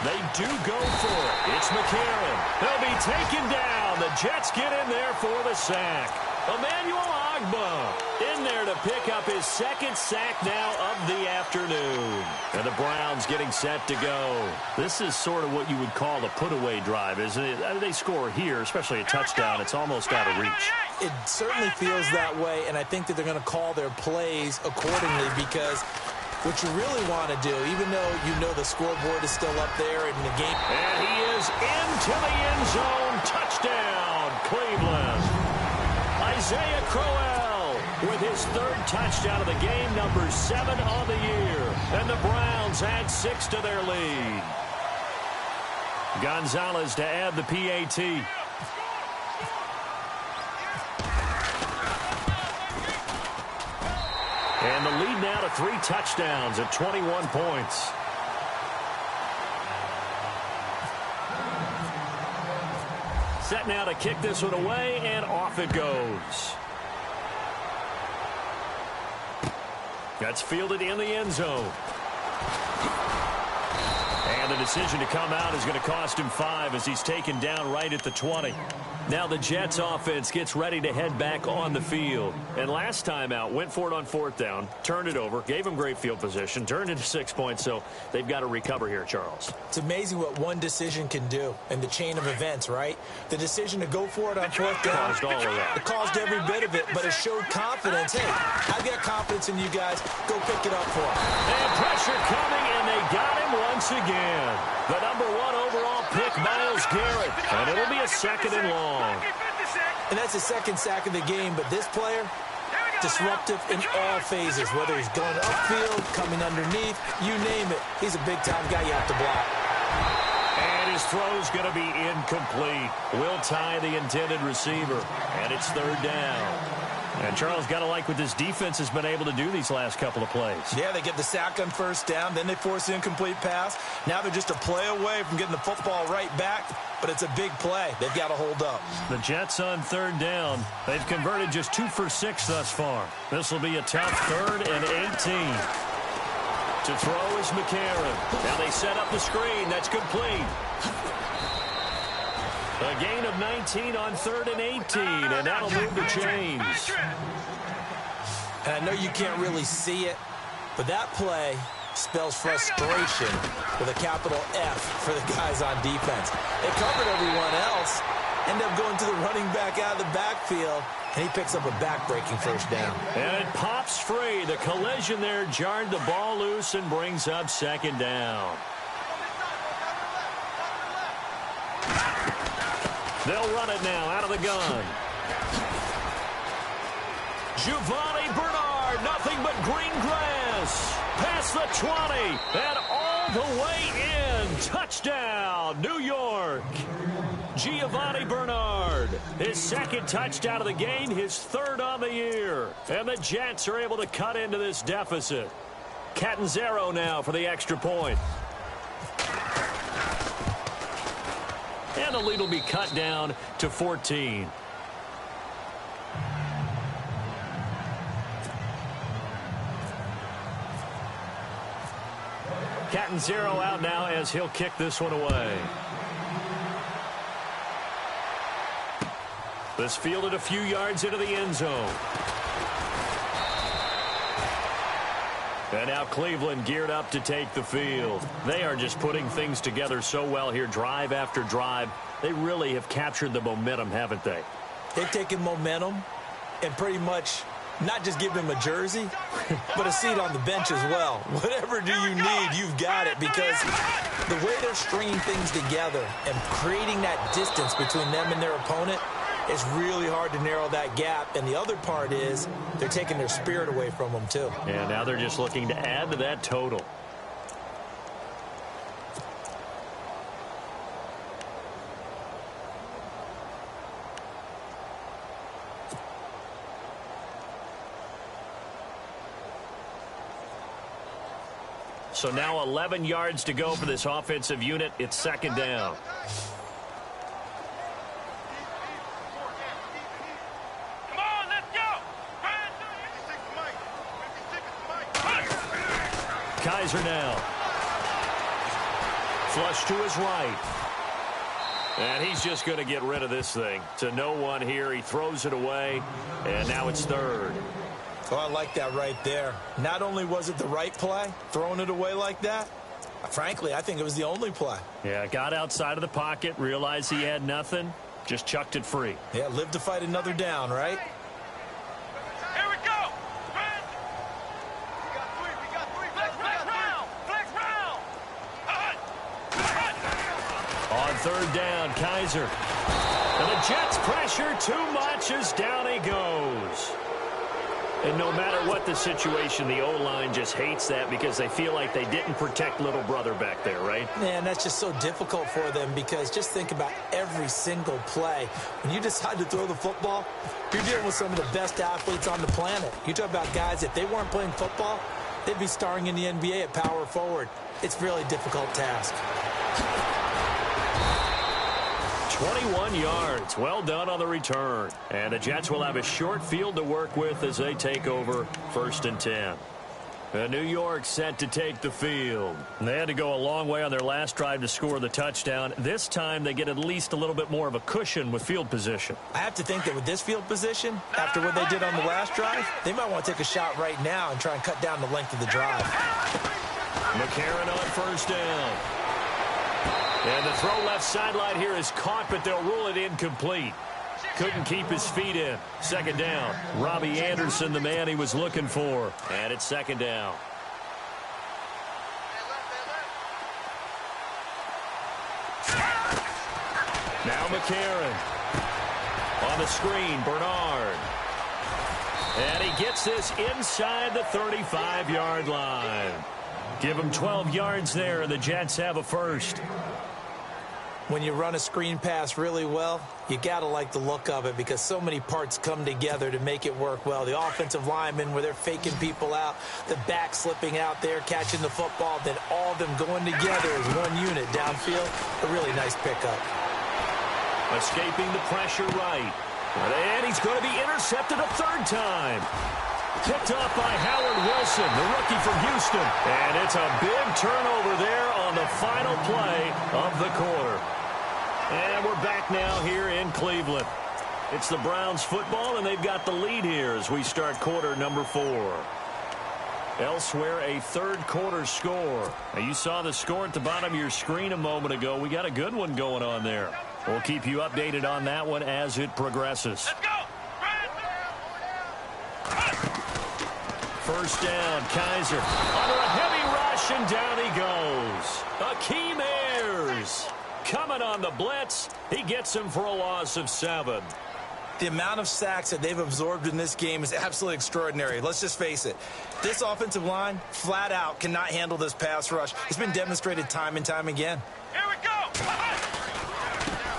Speaker 1: They do go for it. It's McCarron. They'll be taken down. The Jets get in there for the sack. Emmanuel Ogbah in there to pick up his 2nd sack now of the afternoon. And the Browns getting set to go. This is sort of what you would call a put-away drive, isn't it? They score here, especially a touchdown. It's almost out of reach.
Speaker 3: It certainly feels that way, and I think that they're going to call their plays accordingly because what you really want to do, even though you know the scoreboard is still up there in the game.
Speaker 1: And he is into the end zone. Touchdown, Cleveland. Isaiah Crowell with his 3rd touchdown of the game, number 7 on the year. And the Browns add 6 to their lead. Gonzalez to add the PAT. And the lead now to 3 touchdowns at 21 points. Set now to kick this one away, and off it goes. That's fielded in the end zone. And the decision to come out is going to cost him 5 as he's taken down right at the 20. Now the Jets offense gets ready to head back on the field. And last time out, went for it on 4th down, turned it over, gave him great field position, turned into 6 points, so they've got to recover here, Charles.
Speaker 3: It's amazing what one decision can do in the chain of events, right? The decision to go for it on 4th down.
Speaker 1: Caused all of that.
Speaker 3: It caused every bit of it, but it showed confidence. Hey, I've got confidence in you guys. Go pick it up for them.
Speaker 1: And pressure coming, and they got him once again. The number 1 overall pick, Myles Garrett. And it'll be a 2nd and long.
Speaker 3: And that's the 2nd sack of the game, but this player, disruptive in all phases, whether he's going upfield, coming underneath, you name it. He's a big-time guy you have to block.
Speaker 1: And his throw's going to be incomplete. Will tie the intended receiver, and it's 3rd down. And Charles, got to like what this defense has been able to do these last couple of plays.
Speaker 3: Yeah, they get the sack on 1st down, then they force the incomplete pass. Now they're just a play away from getting the football right back, but it's a big play. They've got to hold up.
Speaker 1: The Jets on 3rd down. They've converted just 2 for 6 thus far. This will be a tough 3rd and 18. To throw is McCarron. Now they set up the screen. That's complete. A gain of 19 on 3rd and 18, and that'll move the chains.
Speaker 3: And I know you can't really see it, but that play spells frustration with a capital F for the guys on defense. They covered everyone else, end up going to the running back out of the backfield, and he picks up a back-breaking first down.
Speaker 1: And it pops free. The collision there jarred the ball loose and brings up 2nd down. They'll run it now out of the gun. Giovanni Bernard, nothing but green grass. Past the 20 and all the way in. Touchdown, New York. Giovanni Bernard, his 2nd touchdown of the game, his 3rd on the year. And the Jets are able to cut into this deficit. Catanzaro now for the extra point. And the lead will be cut down to 14. Catanzaro out now as he'll kick this one away. This fielded a few yards into the end zone. And now Cleveland geared up to take the field. They are just putting things together so well here, drive after drive. They really have captured the momentum, haven't they?
Speaker 3: They've taken momentum and pretty much not just give them a jersey, but a seat on the bench as well. Whatever do you need, you've got it, because the way they're stringing things together and creating that distance between them and their opponent, it's really hard to narrow that gap. And the other part is they're taking their spirit away from them, too.
Speaker 1: And now they're just looking to add to that total. So now 11 yards to go for this offensive unit. It's 2nd down. Kaiser now. Flush to his right. And he's just going to get rid of this thing. To no one here. He throws it away. And now it's 3rd.
Speaker 3: Oh, I like that right there. Not only was it the right play, throwing it away like that, frankly, I think it was the only play.
Speaker 1: Yeah, got outside of the pocket, realized he had nothing, just chucked it free.
Speaker 3: Yeah, live to fight another down, right?
Speaker 2: Here we go. We got three. Flex round.
Speaker 1: On 3rd down, Kaiser. And the Jets pressure too much as down he goes. And no matter what the situation, the O-line just hates that because they feel like they didn't protect little brother back there, right?
Speaker 3: Man, that's just so difficult for them, because just think about every single play. When you decide to throw the football, you're dealing with some of the best athletes on the planet. You talk about guys, if they weren't playing football, they'd be starring in the NBA at power forward. It's a really difficult task.
Speaker 1: 21 yards. Well done on the return. And the Jets will have a short field to work with as they take over 1st and 10. New York set to take the field. They had to go a long way on their last drive to score the touchdown. This time they get at least a little bit more of a cushion with field position.
Speaker 3: I have to think that with this field position, after what they did on the last drive, they might want to take a shot right now and try and cut down the length of the drive.
Speaker 1: McCarron on 1st down. And the throw left sideline here is caught, but they'll rule it incomplete. Couldn't keep his feet in. 2nd down. Robbie Anderson, the man he was looking for. And it's 2nd down. Now McCarron. On the screen, Bernard. And he gets this inside the 35-yard line. Give him 12 yards there, and the Jets have a first.
Speaker 3: When you run a screen pass really well, you got to like the look of it, because so many parts come together to make it work well. The offensive linemen, where they're faking people out, the back slipping out there, catching the football, then all of them going together as one unit downfield. A really nice pickup.
Speaker 1: Escaping the pressure right. And he's going to be intercepted a 3rd time. Picked off by Howard Wilson, the rookie from Houston. And it's a big turnover there on the final play of the quarter. And we're back now here in Cleveland. It's the Browns football, and they've got the lead here as we start quarter number 4. Elsewhere, a third quarter score. Now, you saw the score at the bottom of your screen a moment ago. We got a good one going on there. We'll keep you updated on that one as it progresses.
Speaker 2: Let's go.
Speaker 1: First down, Kaiser. Under a heavy rush, and down he goes. Akeem Ayers coming on the blitz. He gets him for a loss of 7.
Speaker 3: The amount of sacks that they've absorbed in this game is absolutely extraordinary. Let's just face it. This offensive line, flat out, cannot handle this pass rush. It's been demonstrated time and time again.
Speaker 2: Here we go.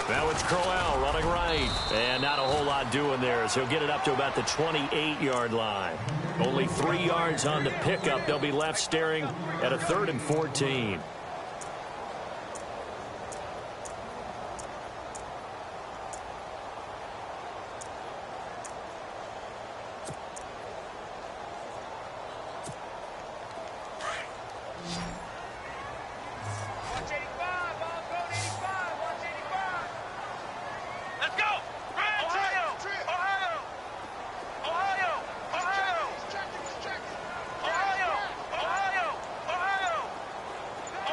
Speaker 1: Now it's Crowell running right. And not a whole lot doing there as he'll get it up to about the 28-yard line. Only 3 yards on the pickup. They'll be left staring at a 3rd and 14.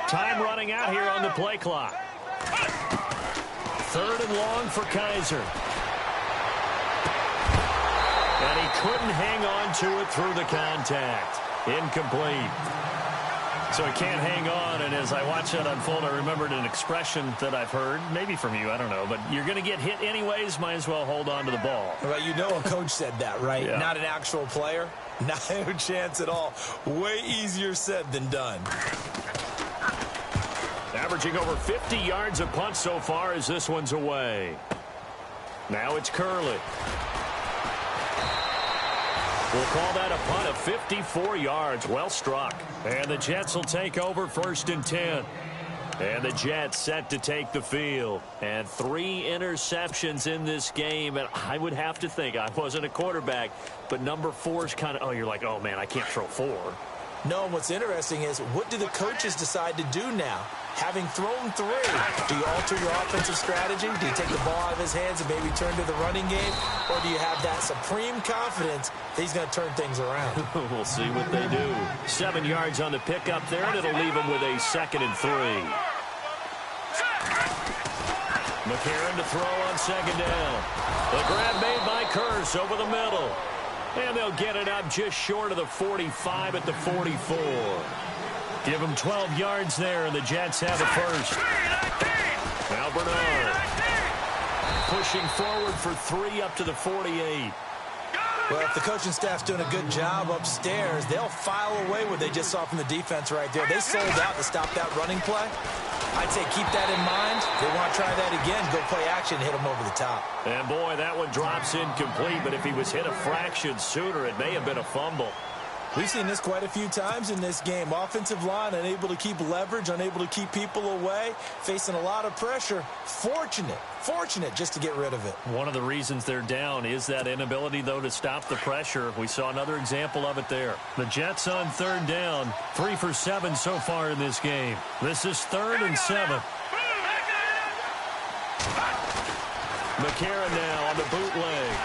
Speaker 1: Time running out here on the play clock. 3rd and long for Kaiser. And he couldn't hang on to it through the contact. Incomplete. So he can't hang on, and as I watch that unfold, I remembered an expression that I've heard, maybe from you, I don't know, but you're going to get hit anyways, might as well hold on to the ball.
Speaker 3: Well, you know a coach said that, right?
Speaker 1: Yeah.
Speaker 3: Not an actual player. Not a chance at all. Way easier said than done.
Speaker 1: Averaging over 50 yards a punt so far as this one's away. Now it's Curley. We'll call that a punt of 54 yards. Well struck. And the Jets will take over 1st and 10. And the Jets set to take the field. And 3 interceptions in this game. And I would have to think, I wasn't a quarterback, but number 4 is kind of, oh, you're like, oh, man, I can't throw 4.
Speaker 3: No, what's interesting is, what do the coaches decide to do now? Having thrown 3, do you alter your offensive strategy? Do you take the ball out of his hands and maybe turn to the running game? Or do you have that supreme confidence that he's going to turn things around?
Speaker 1: We'll see what they do. 7 yards on the pickup there, and it'll leave him with a 2nd and 3. McCarron to throw on 2nd down. The grab made by Kearse over the middle. And they'll get it up just short of the 45 at the 44. Give them 12 yards there, and the Jets have it first. Now Bernard pushing forward for 3 up to the 48.
Speaker 3: Well, if the coaching staff's doing a good job upstairs, they'll file away what they just saw from the defense right there. They sold out to stop that running play. I'd say keep that in mind. If they want to try that again, go play action, hit them over the top.
Speaker 1: And, boy, that one drops incomplete, but if he was hit a fraction sooner, it may have been a fumble.
Speaker 3: We've seen this quite a few times in this game. Offensive line unable to keep leverage, unable to keep people away, facing a lot of pressure. Fortunate just to get rid of it.
Speaker 1: One of the reasons they're down is that inability, though, to stop the pressure. We saw another example of it there. The Jets on 3rd down, 3 for 7 so far in this game. This is 3rd and 7. McCarron now on the bootleg.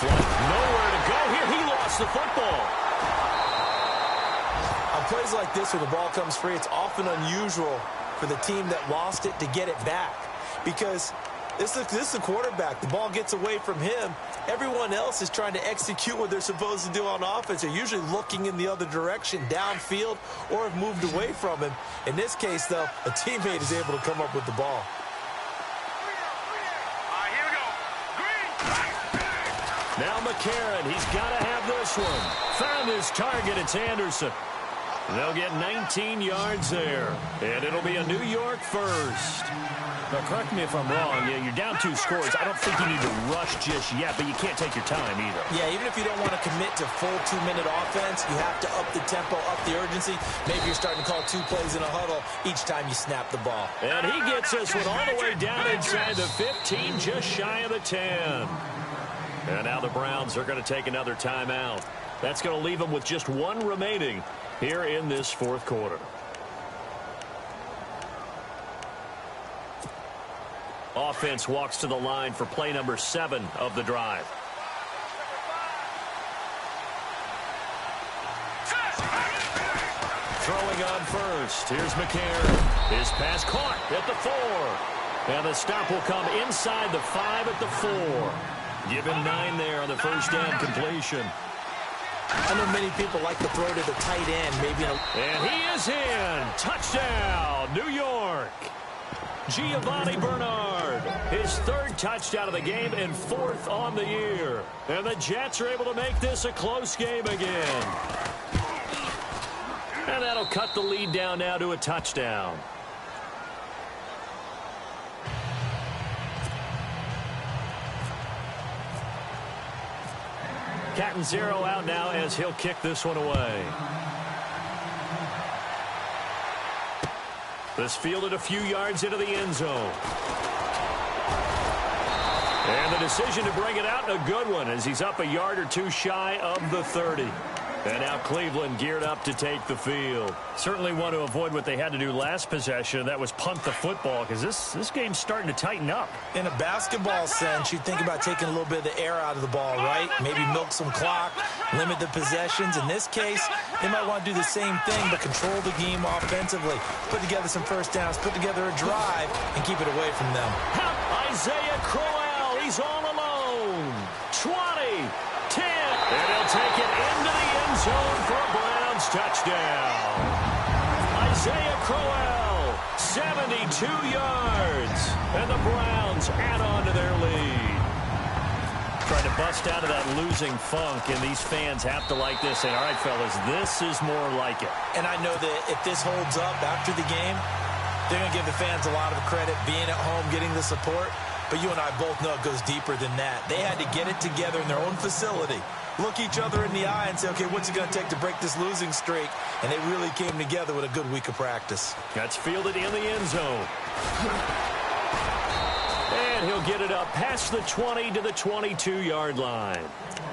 Speaker 1: Nowhere to go here. He lost the football.
Speaker 3: On plays like this where the ball comes free, it's often unusual for the team that lost it to get it back. Because this is a quarterback. The ball gets away from him. Everyone else is trying to execute what they're supposed to do on offense. They're usually looking in the other direction, downfield, or have moved away from him. In this case, though, a teammate is able to come up with the ball.
Speaker 1: Now McCarron, he's got to have this one. Found his target, it's Anderson. They'll get 19 yards there, and it'll be a New York first. Now, correct me if I'm wrong. Yeah, you're down 2 scores. I don't think you need to rush just yet, but you can't take your time either.
Speaker 3: Yeah, even if you don't want to commit to full 2-minute offense, you have to up the tempo, up the urgency. Maybe you're starting to call 2 plays in a huddle each time you snap the ball.
Speaker 1: And he gets this one all the way down inside the 15, just shy of the 10. And now the Browns are going to take another timeout. That's going to leave them with just 1 remaining here in this 4th quarter. Offense walks to the line for play number 7 of the drive. Throwing on first. Here's McCarron. His pass caught at the 4. And the stop will come inside the 5 at the 4. Give him 9 there on the first down completion.
Speaker 3: I know many people like to throw to the tight end.
Speaker 1: And he is in. Touchdown, New York. Giovanni Bernard, his 3rd touchdown of the game and 4th on the year. And the Jets are able to make this a close game again. And that'll cut the lead down now to a touchdown. Cat and 0 out now as he'll kick this one away. This fielded a few yards into the end zone. And the decision to bring it out, a good one, as he's up a yard or 2 shy of the 30. And now Cleveland geared up to take the field. Certainly want to avoid what they had to do last possession. That was punt the football, because this game's starting to tighten up.
Speaker 3: In a basketball sense, you think about taking a little bit of the air out of the ball, right? Maybe milk some clock, limit the possessions. In this case, they might want to do the same thing, but control the game offensively. Put together some first downs, put together a drive, and keep it away from them.
Speaker 1: Isaiah Crowell, he's all alone. 20, 10, and he'll take it into the end zone for a Browns touchdown. Isaiah Crowell, 72 yards, and the Browns add on to their lead. Trying to bust out of that losing funk, and these fans have to like this. And all right, fellas, this is more like it.
Speaker 3: And I know that if this holds up after the game, they're going to give the fans a lot of credit, being at home, getting the support. But you and I both know it goes deeper than that. They had to get it together in their own facility, look each other in the eye and say, okay, what's it going to take to break this losing streak? And they really came together with a good week of practice.
Speaker 1: That's fielded in the end zone. And he'll get it up past the 20 to the 22-yard line.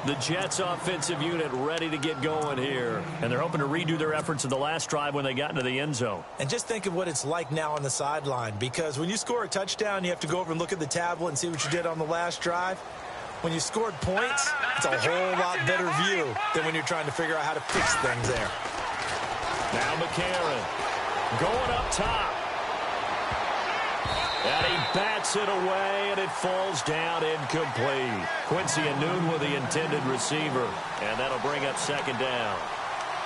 Speaker 1: The Jets offensive unit ready to get going here. And they're hoping to redo their efforts in the last drive when they got into the end zone.
Speaker 3: And just think of what it's like now on the sideline, because when you score a touchdown, you have to go over and look at the tablet and see what you did on the last drive. When you scored points, it's a whole lot better view than when you're trying to figure out how to fix things there.
Speaker 1: Now McCarron going up top. And he bats it away, and it falls down incomplete. Quincy Anoon with the intended receiver, and that'll bring up 2nd down.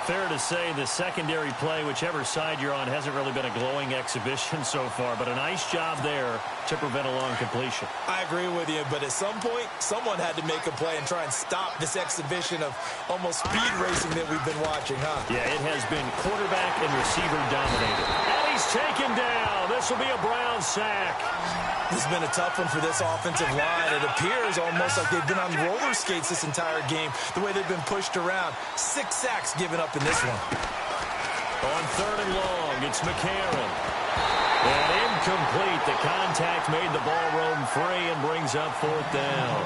Speaker 1: Fair to say the secondary play, whichever side you're on, hasn't really been a glowing exhibition so far, but a nice job there to prevent a long completion.
Speaker 3: I agree with you, but at some point, someone had to make a play and try and stop this exhibition of almost speed racing that we've been watching, huh?
Speaker 1: Yeah, it has been quarterback and receiver dominated. And he's taken down. This will be a Browns sack.
Speaker 3: This has been a tough one for this offensive line. It appears almost like they've been on roller skates this entire game, the way they've been pushed around. 6 sacks given up in this one.
Speaker 1: On 3rd and long, it's McCarron. And incomplete. The contact made the ball roam free and brings up 4th down.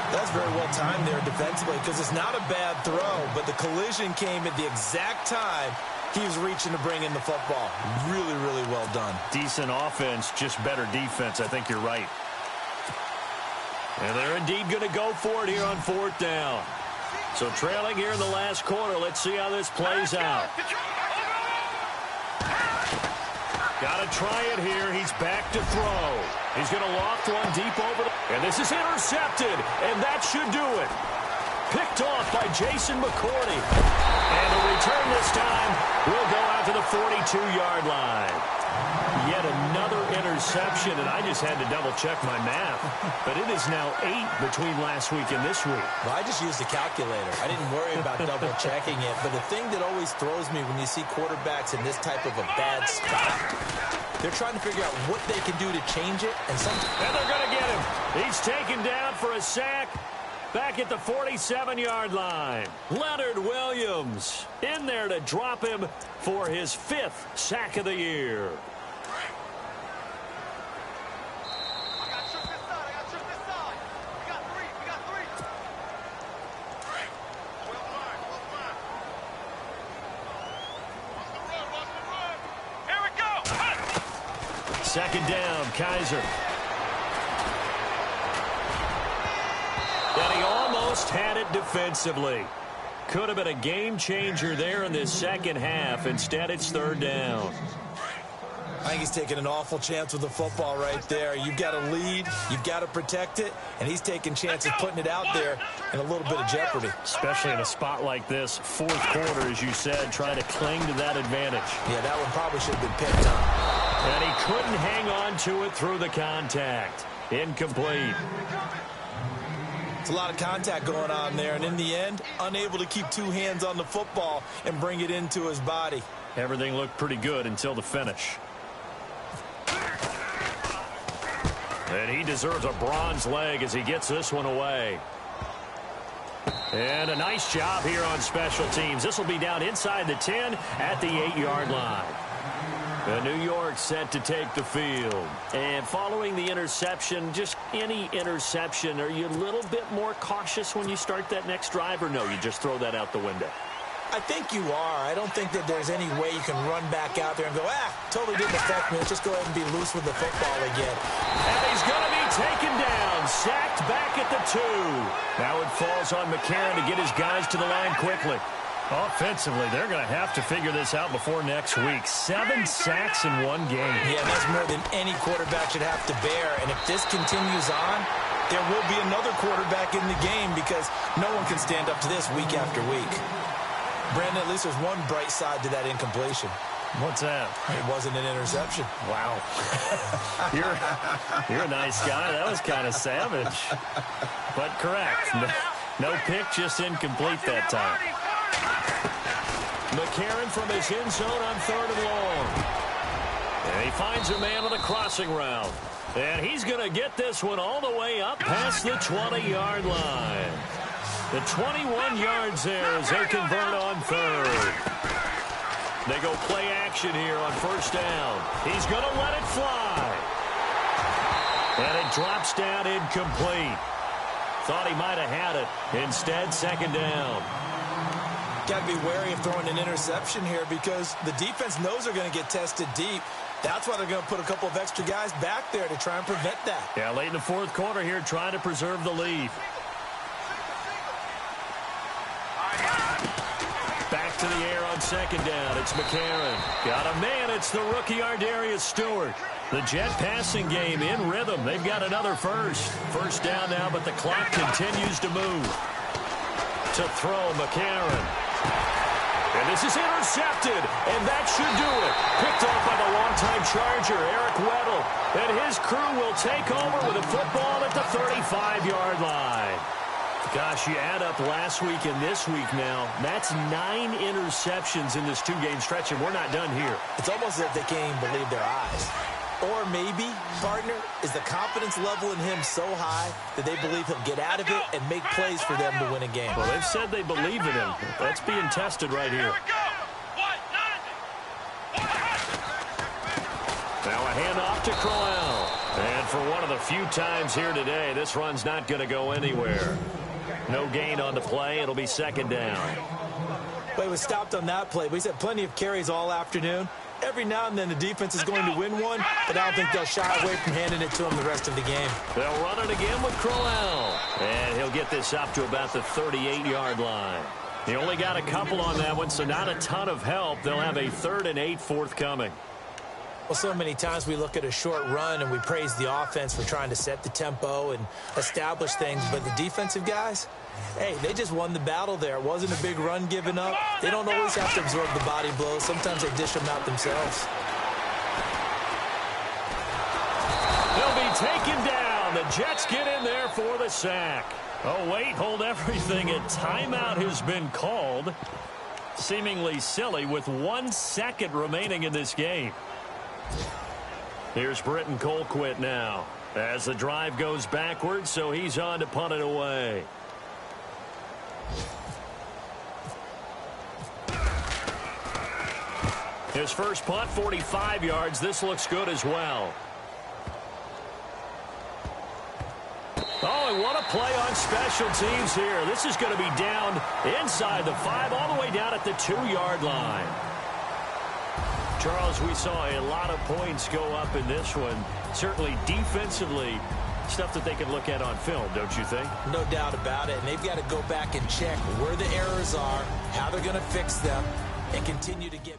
Speaker 3: That's very well timed there defensively, because it's not a bad throw, but the collision came at the exact time he was reaching to bring in the football. Really, really well done.
Speaker 1: Decent offense, just better defense. I think you're right. And they're indeed going to go for it here on 4th down. So trailing here in the last quarter. Let's see how this plays out. Got to try it here. He's back to throw. He's going to loft one deep over. And this is intercepted. And that should do it. Picked off by Jason McCourty. And the return this time will go out to the 42-yard line. Yet another interception, and I just had to double-check my math. But it is now 8 between last week and this week.
Speaker 3: Well, I just used a calculator. I didn't worry about double-checking it. But the thing that always throws me when you see quarterbacks in this type of a bad spot, they're trying to figure out what they can do to change it. And
Speaker 1: they're going to get him. He's taken down for a sack. Back at the 47-yard line. Leonard Williams in there to drop him for his 5th sack of the year. Second down, Kaiser. And he almost had it defensively. Could have been a game changer there in this second half. Instead, it's third down.
Speaker 3: I think he's taking an awful chance with the football right there. You've got to lead, you've got to protect it, and he's taking chances putting it out there in a little bit of jeopardy.
Speaker 1: Especially in a spot like this, fourth quarter, as you said, trying to cling to that advantage.
Speaker 3: Yeah, that one probably should have been picked up.
Speaker 1: And he couldn't hang on to it through the contact. Incomplete.
Speaker 3: It's a lot of contact going on there, and in the end, unable to keep two hands on the football and bring it into his body.
Speaker 1: Everything looked pretty good until the finish. And he deserves a bronze leg as he gets this one away. And a nice job here on special teams. This will be down inside the 10 at the 8-yard line. New York set to take the field. And following the interception, just any interception, are you a little bit more cautious when you start that next drive, or no, you just throw that out the window?
Speaker 3: I think you are. I don't think that there's any way you can run back out there and go, totally didn't affect me. Let's just go ahead and be loose with the football again.
Speaker 1: And he's going to be taken down, sacked back at the 2. Now it falls on McCarron to get his guys to the line quickly. Offensively, they're going to have to figure this out before next week. 7 sacks in one game.
Speaker 3: Yeah, that's more than any quarterback should have to bear. And if this continues on, there will be another quarterback in the game because no one can stand up to this week after week. Brandon, at least there's one bright side to that incompletion.
Speaker 1: What's that?
Speaker 3: It wasn't an interception.
Speaker 1: Wow. You're a nice guy. That was kind of savage. But correct. No pick, just incomplete that time. McCarron from his end zone on 3rd and long. And he finds a man on a crossing route. And he's going to get this one all the way up past the 20-yard line. The 21 yards there as they convert on 3rd. They go play action here on 1st down. He's going to let it fly. And it drops down incomplete. Thought he might have had it. Instead, 2nd down.
Speaker 3: Got to be wary of throwing an interception here because the defense knows they're going to get tested deep. That's why they're going to put a couple of extra guys back there to try and prevent that.
Speaker 1: Yeah, late in the 4th quarter here, trying to preserve the lead. Back to the air on 2nd down. It's McCarron. Got a man. It's the rookie Ardarius Stewart. The Jet passing game in rhythm. They've got another first. 1st down now, but the clock continues to move. To throw, McCarron. And this is intercepted, and that should do it. Picked off by the longtime Charger, Eric Weddle. And his crew will take over with a football at the 35-yard line. Gosh, you add up last week and this week now, that's 9 interceptions in this 2-game stretch, and we're not done here.
Speaker 3: It's almost as if they can't even believe their eyes. Or maybe, partner, is the confidence level in him so high that they believe he'll get out of it and make plays for them to win a game.
Speaker 1: Well, they've said they believe in him. That's being tested right here. Now a handoff to Crowell. And for one of the few times here today, this run's not going to go anywhere. No gain on the play. It'll be 2nd down.
Speaker 3: Well, he was stopped on that play, but he's had plenty of carries all afternoon. Every now and then the defense is going to win one, but I don't think they'll shy away from handing it to him the rest of the game.
Speaker 1: They'll run it again with Crowell. And he'll get this up to about the 38-yard line. He only got a couple on that one, so not a ton of help. They'll have a 3rd and 8 forthcoming.
Speaker 3: Well, so many times we look at a short run and we praise the offense for trying to set the tempo and establish things, but the defensive guys, hey, they just won the battle there. It wasn't a big run given up. They don't always have to absorb the body blows. Sometimes they dish them out themselves.
Speaker 1: They'll be taken down. The Jets get in there for the sack. Oh, wait, hold everything. A timeout has been called. Seemingly silly with 1 second remaining in this game. Here's Britton Colquitt now as the drive goes backwards, so he's on to punt it away. His first punt, 45 yards. This looks good as well. Oh, and what a play on special teams here. This is going to be down inside the 5, all the way down at the 2-yard line. Charles, we saw a lot of points go up in this one. Certainly defensively, stuff that they can look at on film, don't you think?
Speaker 3: No doubt about it. And they've got to go back and check where the errors are, how they're going to fix them, and continue to get